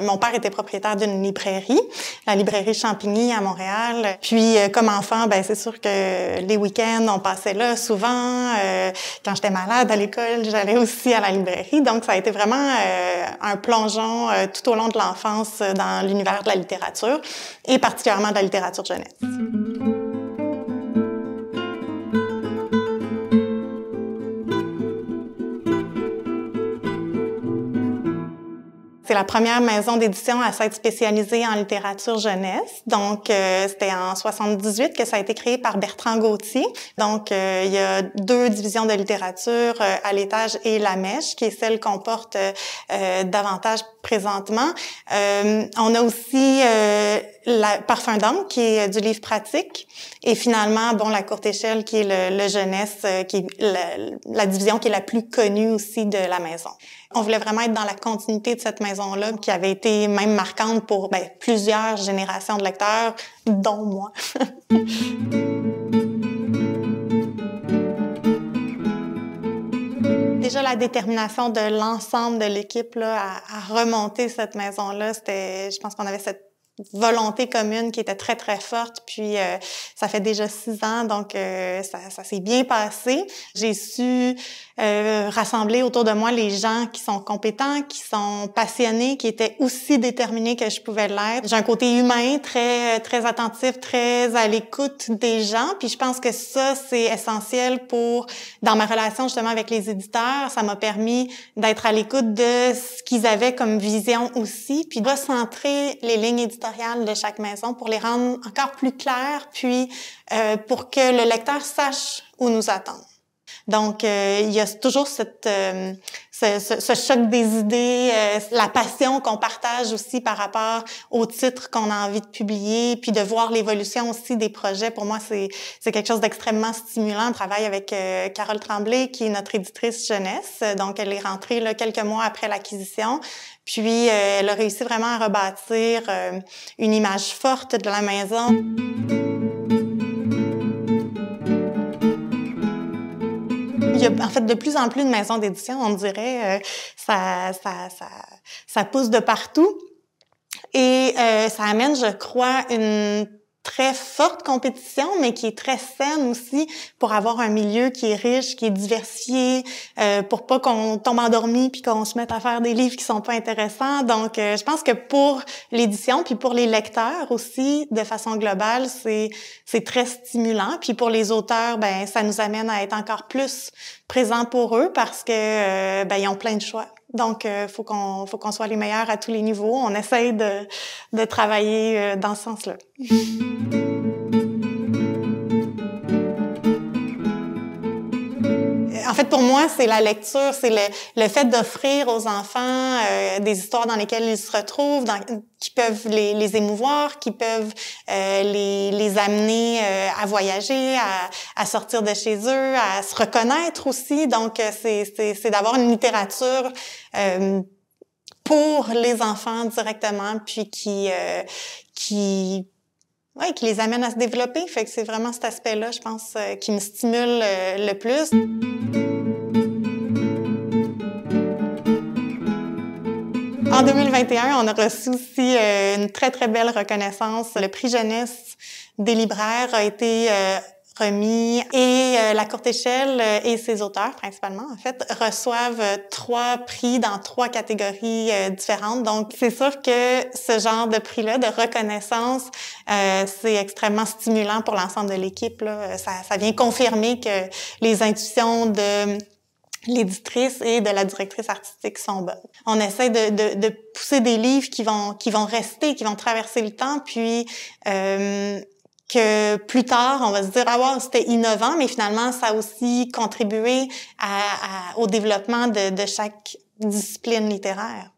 Mon père était propriétaire d'une librairie, la librairie Champigny à Montréal. Puis, comme enfant, ben c'est sûr que les week-ends, on passait là souvent. Quand j'étais malade à l'école, j'allais aussi à la librairie. Donc, ça a été vraiment un plongeon tout au long de l'enfance dans l'univers de la littérature et particulièrement de la littérature jeunesse. C'est la première maison d'édition à s'être spécialisée en littérature jeunesse. Donc, c'était en 78 que ça a été créé par Bertrand Gauthier. Donc, il y a 2 divisions de littérature, à l'étage et la mèche, qui est celle qu'on porte davantage présentement. On a aussi la Parfum d'âme, qui est du livre pratique. Et finalement, bon, la courte échelle, qui est le jeunesse, qui est la division qui est la plus connue aussi de la maison. On voulait vraiment être dans la continuité de cette maison-là, qui avait été même marquante pour plusieurs générations de lecteurs, dont moi. Déjà, la détermination de l'ensemble de l'équipe là, à remonter cette maison-là, je pense qu'on avait cette volonté commune qui était très, très forte. Puis, ça fait déjà 6 ans, donc ça s'est bien passé. J'ai su rassembler autour de moi les gens qui sont compétents, qui sont passionnés, qui étaient aussi déterminés que je pouvais l'être. J'ai un côté humain très, très attentif, très à l'écoute des gens. Puis, je pense que ça, c'est essentiel dans ma relation justement avec les éditeurs. Ça m'a permis d'être à l'écoute de ce qu'ils avaient comme vision aussi, puis de recentrer les lignes éditoriales de chaque maison pour les rendre encore plus claires, puis pour que le lecteur sache où nous attendre. Donc, il y a toujours ce choc des idées, la passion qu'on partage aussi par rapport aux titres qu'on a envie de publier, puis de voir l'évolution aussi des projets. Pour moi, c'est quelque chose d'extrêmement stimulant. On travaille avec Carole Tremblay, qui est notre éditrice jeunesse. Donc, elle est rentrée là, quelques mois après l'acquisition. Puis, elle a réussi vraiment à rebâtir une image forte de la maison. Il y a en fait de plus en plus de maisons d'édition, on dirait, ça pousse de partout et ça amène, je crois, une très forte compétition, mais qui est très saine aussi pour avoir un milieu qui est riche, qui est diversifié, pour pas qu'on tombe endormi puis qu'on se mette à faire des livres qui sont pas intéressants. Donc, je pense que pour l'édition puis pour les lecteurs aussi, de façon globale, c'est très stimulant. Puis pour les auteurs, ben ça nous amène à être encore plus présents pour eux parce que ils ont plein de choix. Donc, faut qu'on soit les meilleurs à tous les niveaux. On essaye de travailler dans ce sens-là. En fait, pour moi, c'est la lecture, c'est le fait d'offrir aux enfants des histoires dans lesquelles ils se retrouvent, qui peuvent les émouvoir, qui peuvent les amener à voyager, à sortir de chez eux, à se reconnaître aussi. Donc, c'est d'avoir une littérature pour les enfants directement, puis qui les amène à se développer. Fait que c'est vraiment cet aspect-là, je pense, qui me stimule le plus. En 2021, on a reçu aussi une très, très belle reconnaissance. Le prix jeunesse des libraires a été remis et la courte échelle et ses auteurs, principalement, en fait, reçoivent 3 prix dans 3 catégories différentes. Donc, c'est sûr que ce genre de prix-là, de reconnaissance, c'est extrêmement stimulant pour l'ensemble de l'équipe, là. Ça vient confirmer que les intuitions de l'éditrice et de la directrice artistique sont bonnes. On essaie de pousser des livres qui vont rester, qui vont traverser le temps, puis que plus tard, on va se dire « Ah wow, c'était innovant », mais finalement, ça a aussi contribué au développement de chaque discipline littéraire.